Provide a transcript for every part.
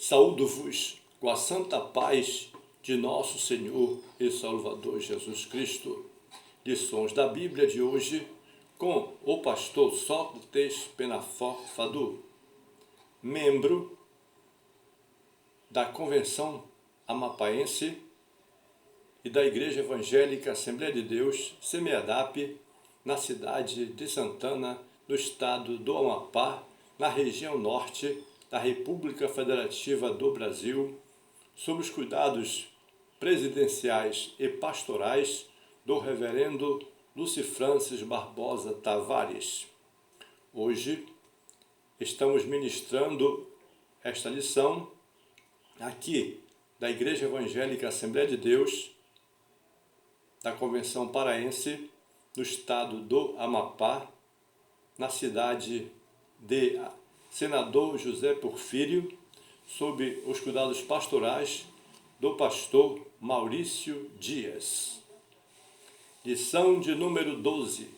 Saúdo-vos com a santa paz de nosso Senhor e Salvador Jesus Cristo. Lições da Bíblia de hoje com o pastor Sócrates Penaforte Fadul, membro da Convenção Amapaense e da Igreja Evangélica Assembleia de Deus, SEMEADAP, na cidade de Santana, no estado do Amapá, na região norte da República Federativa do Brasil, sob os cuidados presidenciais e pastorais do reverendo Lúcio Francis Barbosa Tavares. Hoje estamos ministrando esta lição aqui da Igreja Evangélica Assembleia de Deus, da Convenção Paraense, no estado do Amapá, na cidade de Senador José Porfírio, sob os cuidados pastorais do pastor Maurício Dias. Lição de número 12,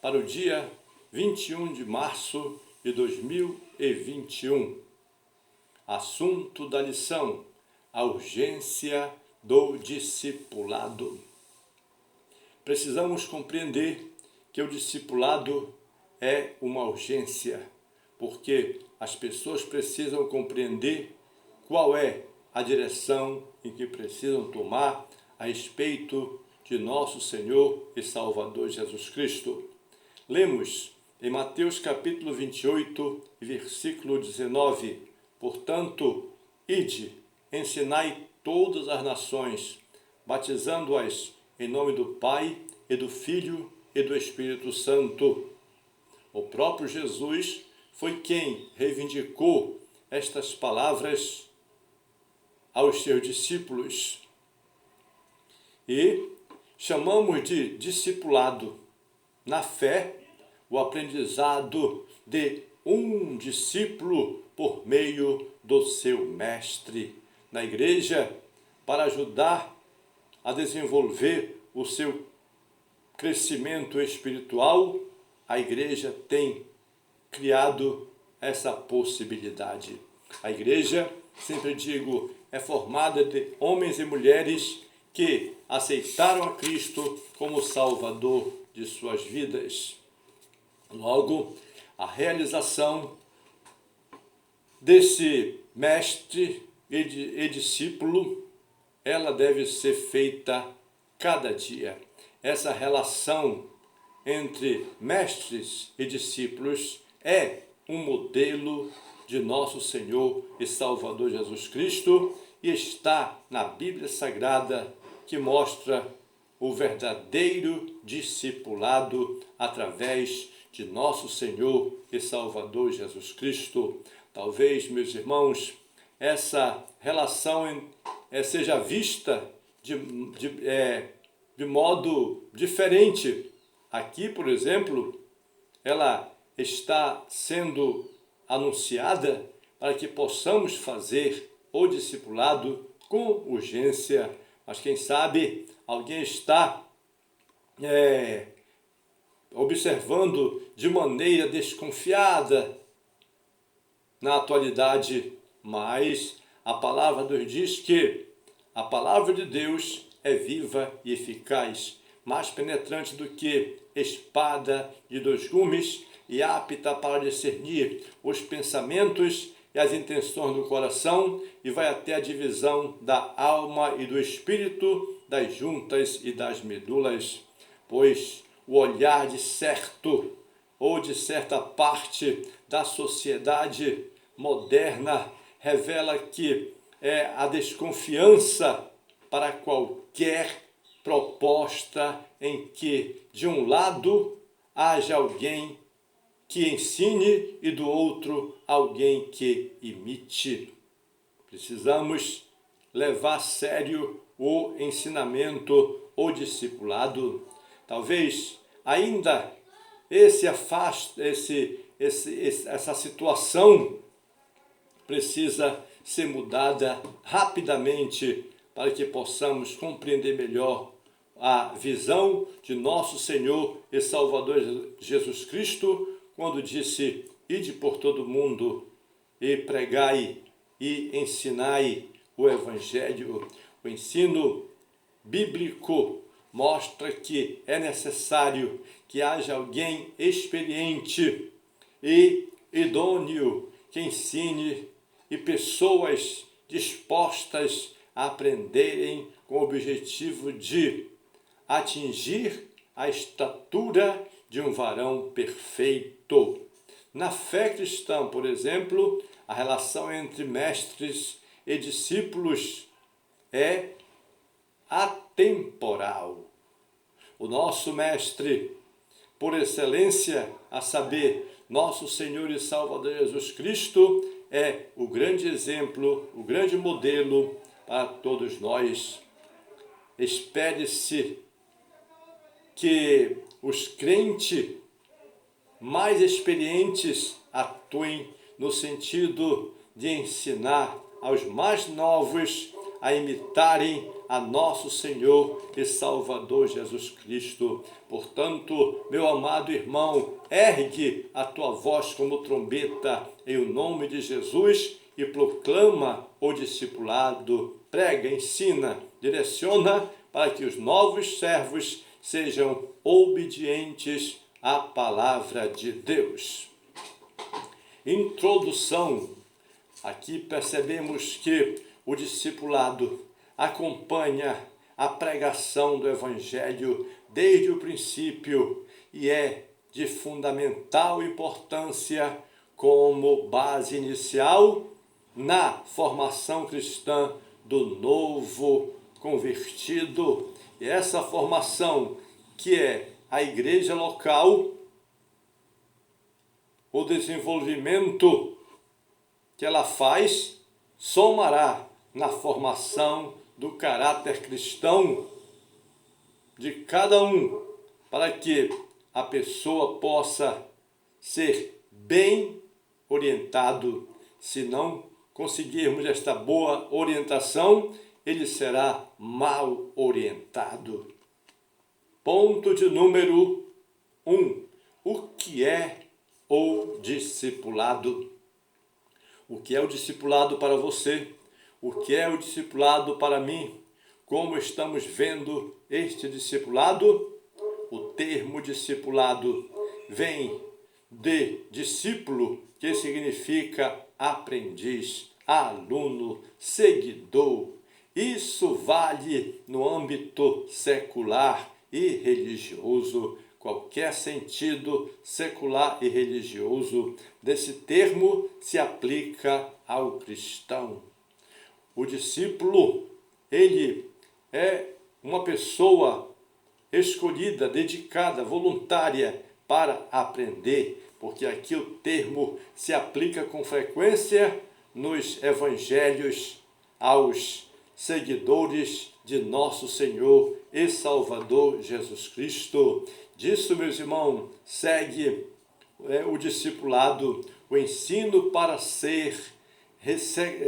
para o dia 21 de março de 2021. Assunto da lição: a urgência do discipulado. Precisamos compreender que o discipulado é uma urgência, porque as pessoas precisam compreender qual é a direção em que precisam tomar a respeito de nosso Senhor e Salvador Jesus Cristo. Lemos em Mateus capítulo 28, versículo 19: Portanto, ide, ensinai todas as nações, batizando-as em nome do Pai e do Filho e do Espírito Santo. O próprio Jesus foi quem reivindicou estas palavras aos seus discípulos. E chamamos de discipulado, na fé, o aprendizado de um discípulo por meio do seu mestre. Na igreja, para ajudar a desenvolver o seu crescimento espiritual, a igreja tem criado essa possibilidade. A igreja, sempre digo, é formada de homens e mulheres que aceitaram a Cristo como Salvador de suas vidas. Logo, a realização desse mestre e discípulo, ela deve ser feita cada dia. Essa relação entre mestres e discípulos é um modelo de nosso Senhor e Salvador Jesus Cristo e está na Bíblia Sagrada, que mostra o verdadeiro discipulado através de nosso Senhor e Salvador Jesus Cristo. Talvez, meus irmãos, essa relação seja vista de modo diferente. Aqui, por exemplo, ela está sendo anunciada para que possamos fazer o discipulado com urgência. Mas quem sabe alguém está observando de maneira desconfiada na atualidade, mas a palavra nos diz que a palavra de Deus é viva e eficaz, mais penetrante do que espada de dois gumes e apta para discernir os pensamentos e as intenções do coração, e vai até a divisão da alma e do espírito, das juntas e das medulas. Pois o olhar de certo ou de certa parte da sociedade moderna revela que é a desconfiança para qualquer proposta em que, de um lado, haja alguém que ensine e do outro alguém que imite. Precisamos levar a sério o ensinamento, o discipulado. Talvez ainda essa situação precisa ser mudada rapidamente para que possamos compreender melhor a visão de nosso Senhor e Salvador Jesus Cristo, quando disse: ide por todo o mundo e pregai e ensinai o Evangelho. O ensino bíblico mostra que é necessário que haja alguém experiente e idôneo que ensine e pessoas dispostas a aprenderem com o objetivo de atingir a estatura de um varão perfeito. Na fé cristã, por exemplo, a relação entre mestres e discípulos é atemporal. O nosso mestre, por excelência, a saber, nosso Senhor e Salvador Jesus Cristo, é o grande exemplo, o grande modelo para todos nós. Espere-se que os crentes mais experientes atuem no sentido de ensinar aos mais novos a imitarem a nosso Senhor e Salvador Jesus Cristo. Portanto, meu amado irmão, ergue a tua voz como trombeta em o nome de Jesus e proclama o discipulado, prega, ensina, direciona para que os novos servos sejam obedientes à palavra de Deus. Introdução. Aqui percebemos que o discipulado acompanha a pregação do Evangelho desde o princípio e é de fundamental importância como base inicial na formação cristã do novo convertido. E essa formação, que é a igreja local, o desenvolvimento que ela faz, somará na formação do caráter cristão de cada um, para que a pessoa possa ser bem orientado. Se não conseguirmos esta boa orientação, ele será mal orientado. Ponto de número 1. O que é o discipulado? O que é o discipulado para você? O que é o discipulado para mim? Como estamos vendo este discipulado? O termo discipulado vem de discípulo, que significa aprendiz, aluno, seguidor. Isso vale no âmbito secular e religioso. Qualquer sentido secular e religioso desse termo se aplica ao cristão. O discípulo, ele é uma pessoa escolhida, dedicada, voluntária para aprender, porque aqui o termo se aplica com frequência nos evangelhos aos seguidores de nosso Senhor e Salvador Jesus Cristo. Disso, meus irmãos, segue o discipulado, o ensino para ser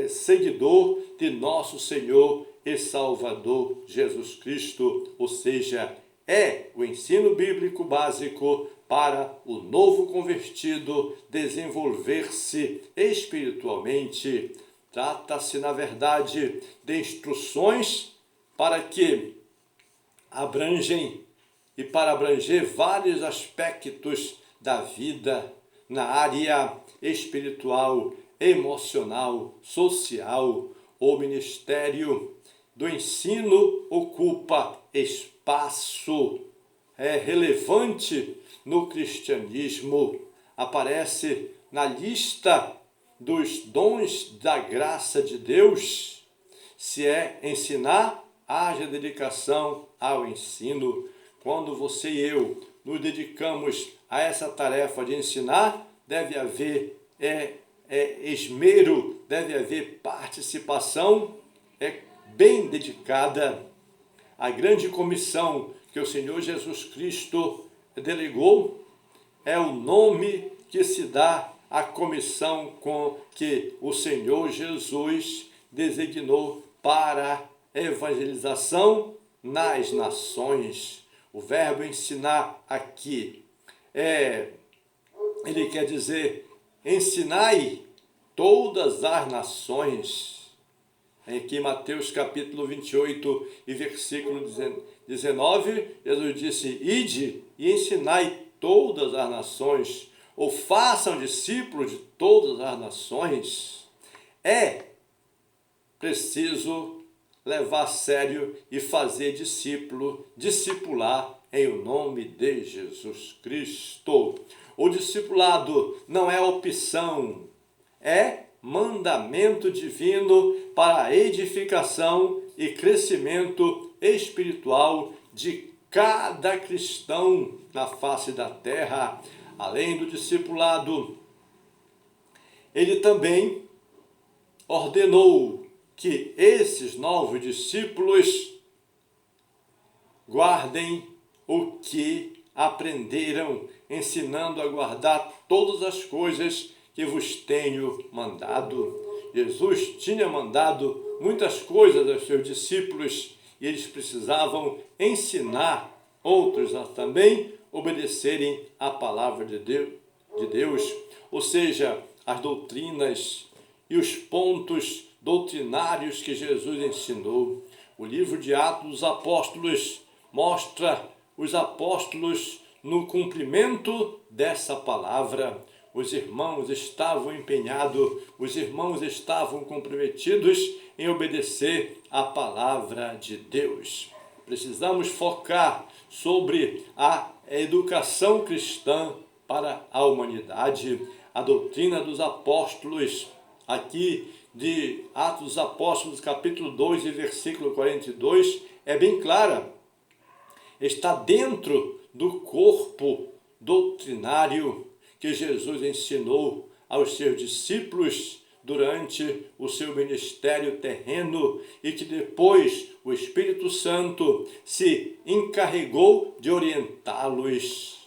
seguidor de nosso Senhor e Salvador Jesus Cristo, ou seja, é o ensino bíblico básico para o novo convertido desenvolver-se espiritualmente. Trata-se, na verdade, de instruções para que para abranger vários aspectos da vida na área espiritual, emocional, social. O ministério do ensino ocupa espaço relevante no cristianismo. Aparece na lista dos dons da graça de Deus. Se é ensinar, haja dedicação ao ensino. Quando você e eu nos dedicamos a essa tarefa de ensinar, deve haver esmero, deve haver participação bem dedicada. A grande comissão que o Senhor Jesus Cristo delegou é o nome que se dá à comissão com que o Senhor Jesus designou para evangelização nas nações. O verbo ensinar aqui ele quer dizer ensinai todas as nações. Aqui em Mateus capítulo 28 e versículo 19, Jesus disse: ide e ensinai todas as nações, ou façam discípulos de todas as nações. É preciso levar a sério e fazer discipular em o nome de Jesus Cristo. O discipulado não é opção, é mandamento divino para a edificação e crescimento espiritual de cada cristão na face da terra. Além do discipulado, ele também ordenou que esses novos discípulos guardem o que aprenderam, ensinando a guardar todas as coisas que vos tenho mandado. Jesus tinha mandado muitas coisas aos seus discípulos e eles precisavam ensinar outros a também obedecerem à palavra de Deus, ou seja, as doutrinas e os pontos doutrinários que Jesus ensinou. O livro de Atos dos Apóstolos mostra os apóstolos no cumprimento dessa palavra. Os irmãos estavam empenhados, os irmãos estavam comprometidos em obedecer à palavra de Deus. Precisamos focar sobre a educação cristã para a humanidade. A doutrina dos apóstolos, aqui de Atos dos Apóstolos, capítulo 2 e versículo 42, é bem clara. Está dentro do corpo doutrinário que Jesus ensinou aos seus discípulos durante o seu ministério terreno e que depois o Espírito Santo se encarregou de orientá-los.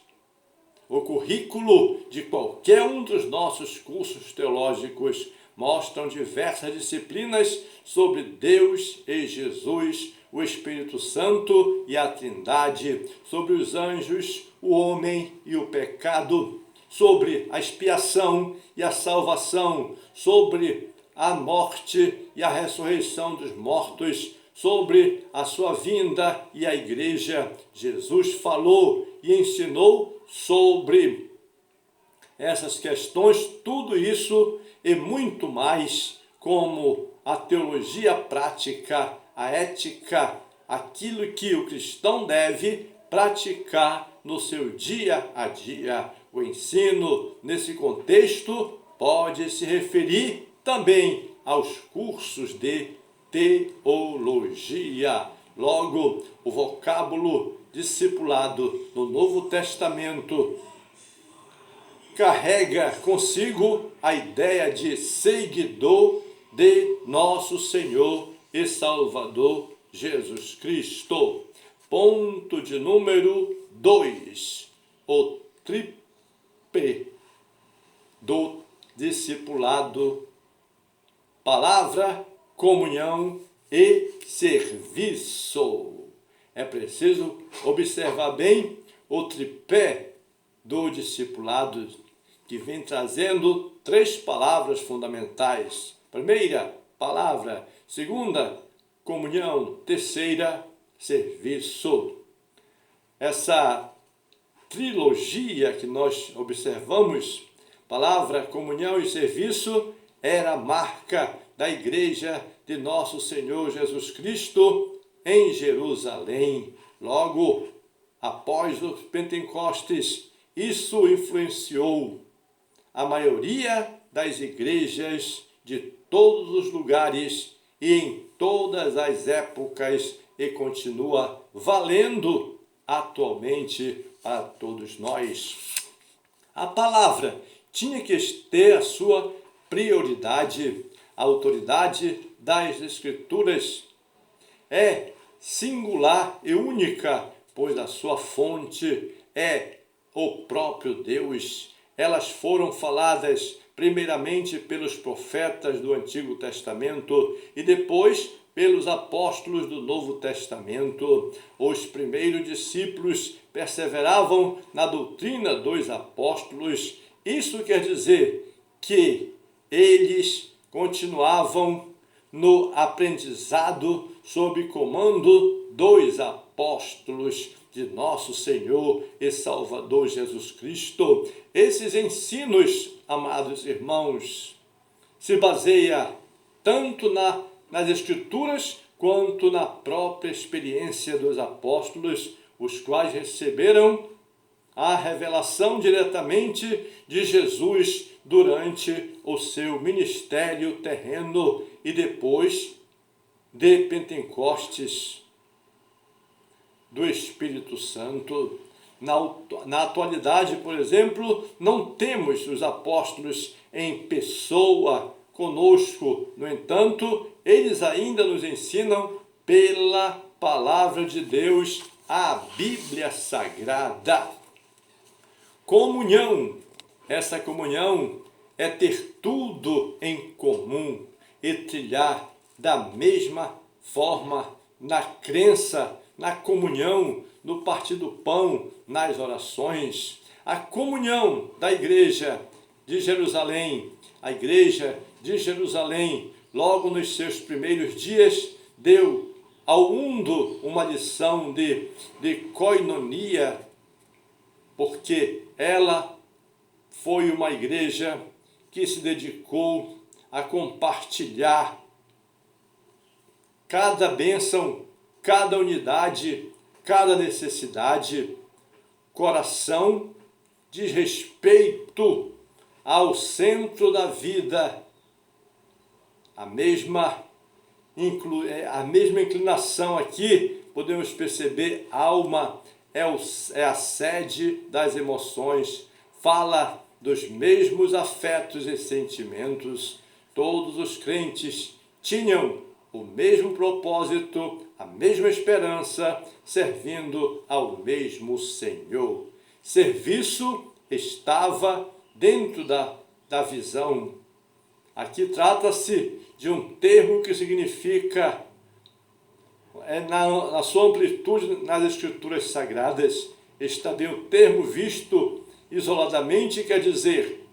O currículo de qualquer um dos nossos cursos teológicos mostram diversas disciplinas sobre Deus e Jesus, o Espírito Santo e a Trindade, sobre os anjos, o homem e o pecado, sobre a expiação e a salvação, sobre a morte e a ressurreição dos mortos, sobre a sua vinda e a igreja. Jesus falou e ensinou sobre essas questões, tudo isso e muito mais, como a teologia prática, a ética, aquilo que o cristão deve praticar no seu dia a dia. O ensino, nesse contexto, pode se referir também aos cursos de teologia. Logo, o vocábulo discipulado no Novo Testamento carrega consigo a ideia de seguidor de nosso Senhor e Salvador Jesus Cristo. Ponto de número 2. O tripé do discipulado: palavra, comunhão e serviço. É preciso observar bem o tripé do discipulado, que vem trazendo 3 palavras fundamentais. Primeira, palavra. Segunda, comunhão. Terceira, serviço. Essa trilogia que nós observamos, palavra, comunhão e serviço, era a marca da igreja de nosso Senhor Jesus Cristo em Jerusalém. Logo, após os Pentecostes, isso influenciou a maioria das igrejas de todos os lugares e em todas as épocas e continua valendo atualmente para todos nós. A palavra tinha que ter a sua prioridade. A autoridade das Escrituras é singular e única, pois a sua fonte é o próprio Deus. Elas foram faladas primeiramente pelos profetas do Antigo Testamento e depois pelos apóstolos do Novo Testamento. Os primeiros discípulos perseveravam na doutrina dos apóstolos. Isso quer dizer que eles continuavam no aprendizado sob comando dos apóstolos de nosso Senhor e Salvador Jesus Cristo. Esses ensinos, amados irmãos, se baseia tanto nas Escrituras quanto na própria experiência dos apóstolos, os quais receberam a revelação diretamente de Jesus durante o seu ministério terreno e depois de Pentecostes do Espírito Santo. Na atualidade, por exemplo, não temos os apóstolos em pessoa conosco. No entanto, eles ainda nos ensinam pela palavra de Deus, a Bíblia Sagrada. Comunhão. Essa comunhão é ter tudo em comum e trilhar da mesma forma na crença, na comunhão, no partir do pão, nas orações. A comunhão da igreja de Jerusalém. A igreja de Jerusalém, logo nos seus primeiros dias, deu ao mundo uma lição de koinonia, porque ela foi uma igreja que se dedicou a compartilhar cada bênção, cada unidade, cada necessidade, coração de respeito ao centro da vida, a mesma inclinação aqui, podemos perceber, alma é a sede das emoções, fala dos mesmos afetos e sentimentos. Todos os crentes tinham o mesmo propósito, a mesma esperança, servindo ao mesmo Senhor. Serviço estava dentro da visão. Aqui trata-se de um termo que significa, na sua amplitude nas Escrituras Sagradas, está bem o termo visto isoladamente, quer dizer,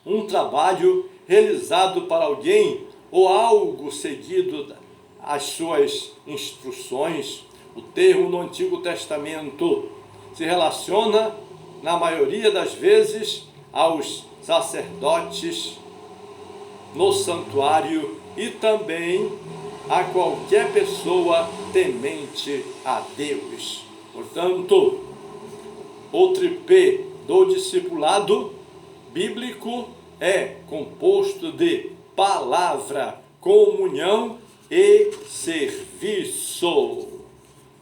um trabalho realizado para alguém ou algo seguido às suas instruções. O termo no Antigo Testamento se relaciona, na maioria das vezes, aos sacerdotes no santuário e também a qualquer pessoa temente a Deus. Portanto, o tripé do discipulado bíblico é composto de palavra, comunhão e serviço.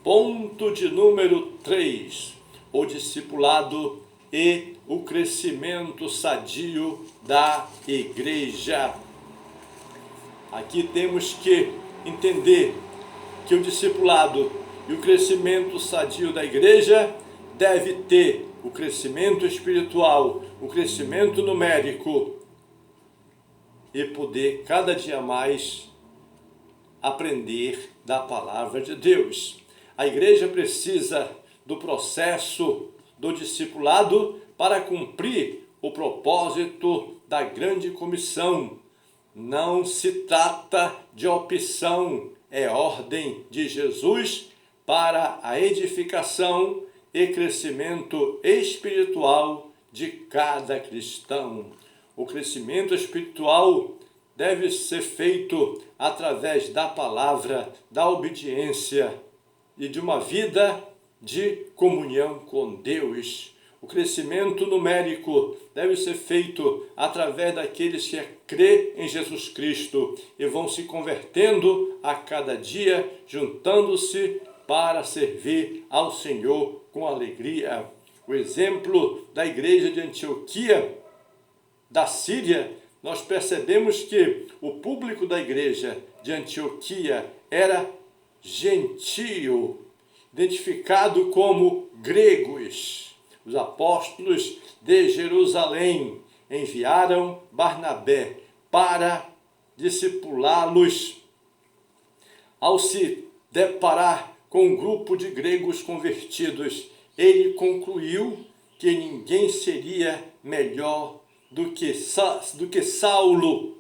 Ponto de número 3. O discipulado e o crescimento sadio da igreja. Aqui temos que entender que o discipulado e o crescimento sadio da igreja deve ter o crescimento espiritual, o crescimento numérico e poder cada dia mais aprender da palavra de Deus. A igreja precisa do processo do discipulado para cumprir o propósito da grande comissão. Não se trata de opção, é ordem de Jesus para a edificação e crescimento espiritual de cada cristão. O crescimento espiritual deve ser feito através da palavra, da obediência e de uma vida de comunhão com Deus. O crescimento numérico deve ser feito através daqueles que crê em Jesus Cristo e vão se convertendo a cada dia, juntando-se para servir ao Senhor com alegria. O exemplo da igreja de Antioquia, da Síria, nós percebemos que o público da igreja de Antioquia era gentio, identificado como gregos. Os apóstolos de Jerusalém enviaram Barnabé para discipulá-los. Ao se deparar com um grupo de gregos convertidos, ele concluiu que ninguém seria melhor do que Saulo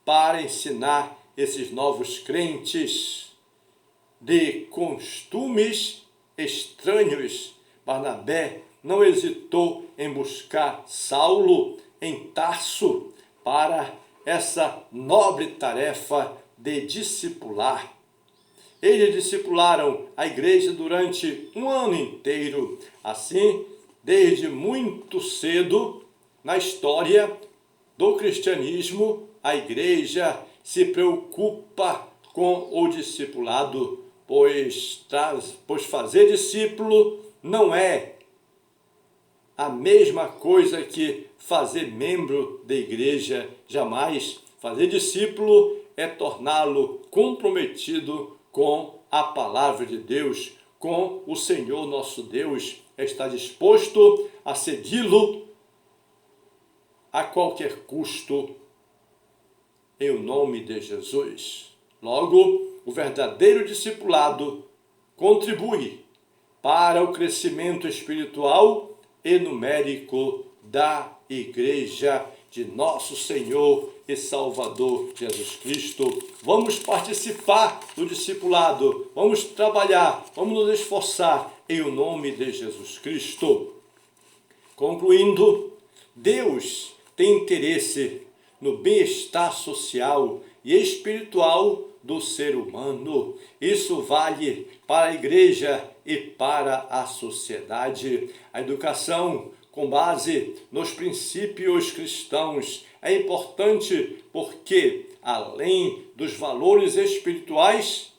para ensinar esses novos crentes de costumes estranhos. Barnabé não hesitou em buscar Saulo em Tarso para essa nobre tarefa de discipular. Eles discipularam a igreja durante um ano inteiro. Assim, desde muito cedo na história do cristianismo, a igreja se preocupa com o discipulado, pois fazer discípulo não é a mesma coisa que fazer membro da igreja. Jamais. Fazer discípulo é torná-lo comprometido com a palavra de Deus, com o Senhor nosso Deus, está disposto a segui-lo a qualquer custo, em nome de Jesus. Logo, o verdadeiro discipulado contribui para o crescimento espiritual e numérico da igreja de nosso Senhor e Salvador Jesus Cristo. Vamos participar do discipulado, vamos trabalhar, vamos nos esforçar em o nome de Jesus Cristo. Concluindo, Deus tem interesse no bem-estar social e espiritual do ser humano. Isso vale para a igreja e para a sociedade. A educação com base nos princípios cristãos é importante porque, além dos valores espirituais,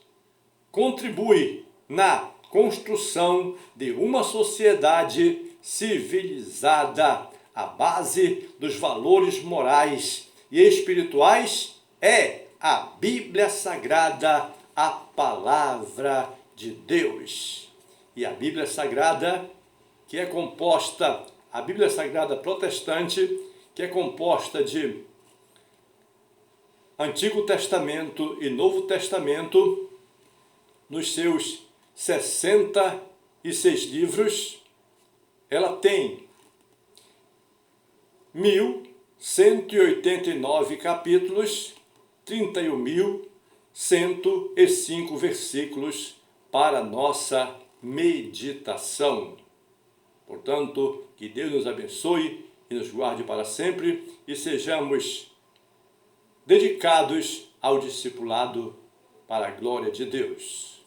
contribui na construção de uma sociedade civilizada. A base dos valores morais e espirituais é a Bíblia Sagrada, a Palavra de Deus. E a Bíblia Sagrada, que é composta, a Bíblia Sagrada protestante, que é composta de Antigo Testamento e Novo Testamento, nos seus 66 livros, ela tem 1.189 capítulos, 31.105 versículos para nossa meditação. Portanto, que Deus nos abençoe e nos guarde para sempre e sejamos dedicados ao discipulado para a glória de Deus.